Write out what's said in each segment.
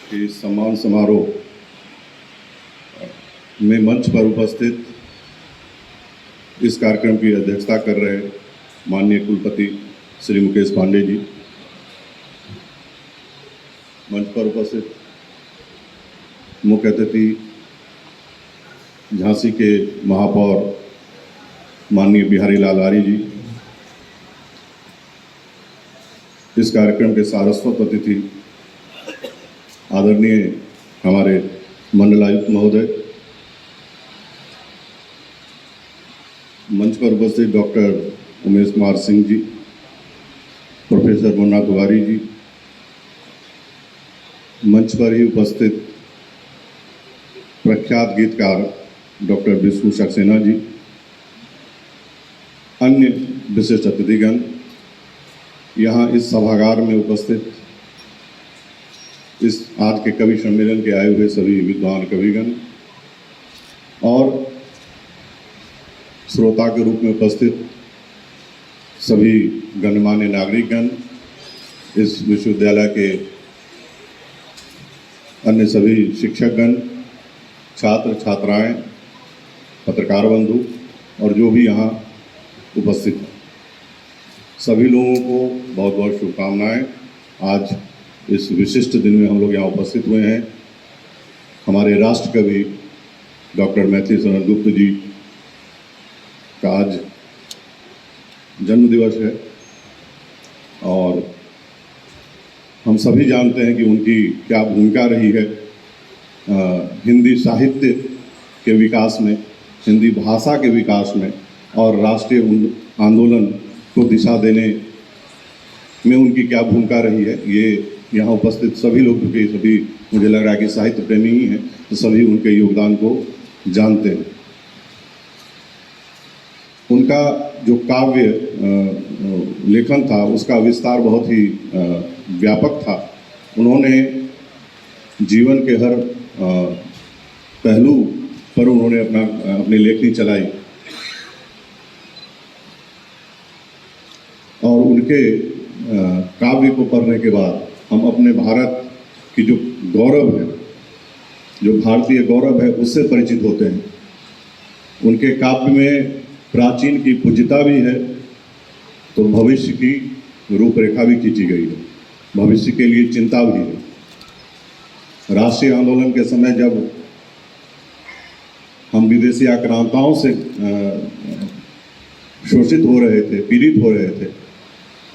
के सम्मान समारोह में मंच पर उपस्थित इस कार्यक्रम की अध्यक्षता कर रहे माननीय कुलपति श्री मुकेश पांडे जी, मंच पर उपस्थित मुख्य अतिथि झांसी के महापौर माननीय बिहारी लाल आर्य जी, इस कार्यक्रम के सारस्वत अतिथि आदरणीय हमारे मंडलायुक्त महोदय, मंच पर उपस्थित डॉक्टर उमेश कुमार सिंह जी, प्रोफेसर मुन्ना तिवारी जी, मंच पर ही उपस्थित प्रख्यात गीतकार डॉक्टर विष्णु सक्सेना जी, अन्य विशिष्ट अतिथिगण, यहाँ इस सभागार में उपस्थित इस आज के कवि सम्मेलन के आए हुए सभी विद्वान कविगण और श्रोता के रूप में उपस्थित सभी गणमान्य नागरिकगण, इस विश्वविद्यालय के अन्य सभी शिक्षकगण, छात्र छात्राएं, पत्रकार बंधु और जो भी यहाँ उपस्थित हैं, सभी लोगों को बहुत बहुत शुभकामनाएं। आज इस विशिष्ट दिन में हम लोग यहाँ उपस्थित हुए हैं। हमारे राष्ट्र कवि डॉक्टर मैथिली शरण गुप्त जी का आज जन्म दिवस है और हम सभी जानते हैं कि उनकी क्या भूमिका रही है हिंदी साहित्य के विकास में, हिंदी भाषा के विकास में और राष्ट्रीय आंदोलन को दिशा देने में उनकी क्या भूमिका रही है। ये यहाँ उपस्थित सभी लोग, क्योंकि सभी मुझे लग रहा है कि साहित्य प्रेमी ही हैं, तो सभी उनके योगदान को जानते हैं। उनका जो काव्य लेखन था उसका विस्तार बहुत ही व्यापक था। उन्होंने जीवन के हर पहलू पर उन्होंने अपनी लेखनी चलाई और उनके काव्य को पढ़ने के बाद हम अपने भारत की जो गौरव है, जो भारतीय गौरव है, उससे परिचित होते हैं। उनके काव्य में प्राचीन की पूज्यता भी है तो भविष्य की रूपरेखा भी खींची गई है, भविष्य के लिए चिंता भी है। राष्ट्रीय आंदोलन के समय जब हम विदेशी आक्रांताओं से शोषित हो रहे थे, पीड़ित हो रहे थे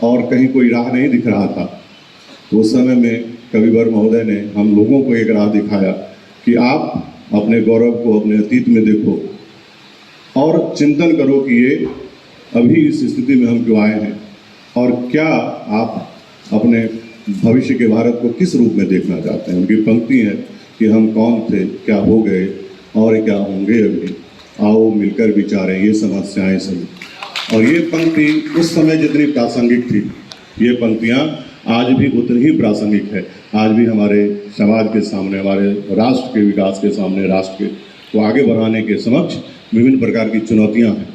और कहीं कोई राह नहीं दिख रहा था, तो उस समय में कविवर महोदय ने हम लोगों को एक राह दिखाया कि आप अपने गौरव को अपने अतीत में देखो और चिंतन करो कि ये अभी इस स्थिति में हम क्यों आए हैं और क्या आप अपने भविष्य के भारत को किस रूप में देखना चाहते हैं। उनकी पंक्ति है कि हम कौन थे, क्या हो गए और क्या होंगे अभी, आओ मिलकर विचारें ये समस्याएं सभी। और ये पंक्ति उस समय जितनी प्रासंगिक थी, ये पंक्तियाँ आज भी उतनी ही प्रासंगिक है। आज भी हमारे समाज के सामने, हमारे राष्ट्र के विकास के सामने, राष्ट्र को आगे बढ़ाने के समक्ष विभिन्न प्रकार की चुनौतियाँ हैं।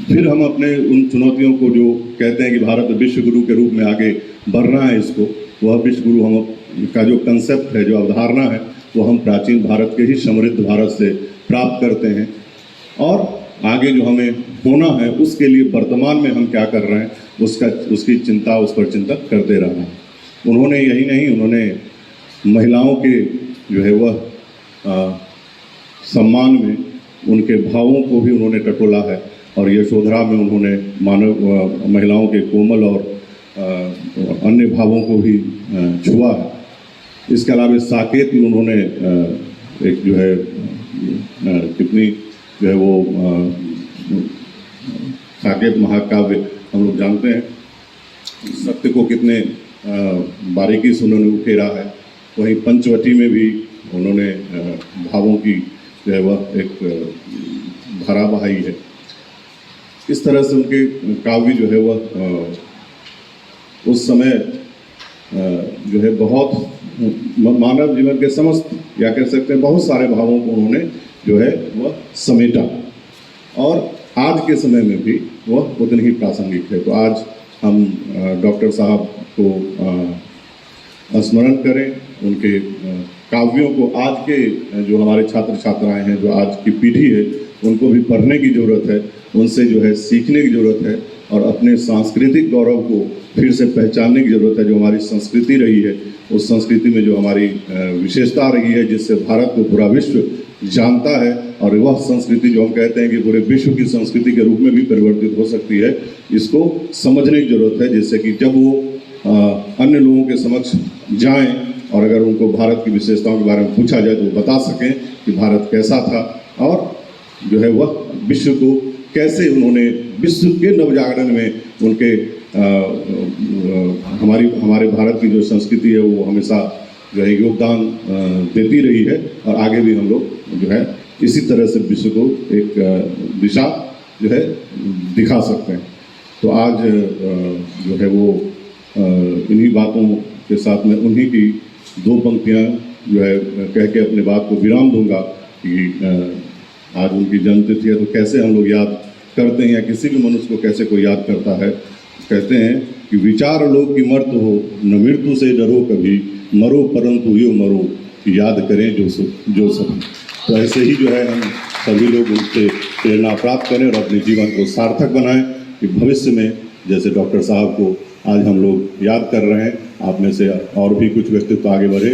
फिर हम अपने उन चुनौतियों को, जो कहते हैं कि भारत विश्व गुरु के रूप में आगे बढ़ना है, इसको वह विश्व गुरु हम का जो कंसेप्ट है, जो अवधारणा है, वो हम प्राचीन भारत के ही समृद्ध भारत से प्राप्त करते हैं और आगे जो हमें होना है उसके लिए वर्तमान में हम क्या कर रहे हैं उसकी चिंता, उस पर चिंतन करते रहना। उन्होंने यही नहीं, उन्होंने महिलाओं के जो है वह सम्मान में उनके भावों को भी उन्होंने टटोला है और यशोधरा में उन्होंने महिलाओं के कोमल और अन्य भावों को भी छुआ है। इसके अलावा साकेत में उन्होंने एक जो है कितनी जो है वो साकेत महाकाव्य हम लोग जानते हैं, सत्य को कितने बारीकी से उन्होंने उकेरा है। वहीं पंचवटी में भी उन्होंने भावों की जो है वह एक धारा बहाई है। इस तरह से उनके काव्य जो है वह उस समय जो है बहुत मानव जीवन के समस्त, या कह सकते हैं बहुत सारे भावों को उन्होंने जो है वह समेटा और आज के समय में भी वह उतनी ही प्रासंगिक है। तो आज हम डॉक्टर साहब को स्मरण करें, उनके काव्यों को आज के जो हमारे छात्र छात्राएं हैं, जो आज की पीढ़ी है, उनको भी पढ़ने की ज़रूरत है, उनसे जो है सीखने की ज़रूरत है और अपने सांस्कृतिक गौरव को फिर से पहचानने की ज़रूरत है। जो हमारी संस्कृति रही है, उस संस्कृति में जो हमारी विशेषता रही है, जिससे भारत को पूरा विश्व जानता है, और वह संस्कृति जो हम कहते हैं कि पूरे विश्व की संस्कृति के रूप में भी परिवर्तित हो सकती है, इसको समझने की ज़रूरत है, जिससे कि जब वो अन्य लोगों के समक्ष जाएं और अगर उनको भारत की विशेषताओं के बारे में पूछा जाए तो वो बता सकें कि भारत कैसा था और जो है वह विश्व को कैसे उन्होंने विश्व के नवजागरण में उनके हमारे भारत की जो संस्कृति है वो हमेशा जो है योगदान देती रही है, और आगे भी हम लोग जो है इसी तरह से विश्व को एक दिशा जो है दिखा सकते हैं। तो आज जो है वो इन्हीं बातों के साथ में उन्हीं की दो पंक्तियाँ जो है कह के अपने बात को विराम दूंगा कि आज उनकी जन्मतिथि है, तो कैसे हम लोग याद करते हैं या किसी भी मनुष्य को कैसे कोई याद करता है। कहते हैं कि विचार लोग की मर्त हो, न मृत्यु से डरो कभी, मरो परंतु यो मरो, याद करें जो सब। तो ऐसे ही जो है हम सभी लोग उनसे प्रेरणा प्राप्त करें और अपने जीवन को सार्थक बनाएं कि भविष्य में जैसे डॉक्टर साहब को आज हम लोग याद कर रहे हैं, आप में से और भी कुछ व्यक्तित्व आगे बढ़े।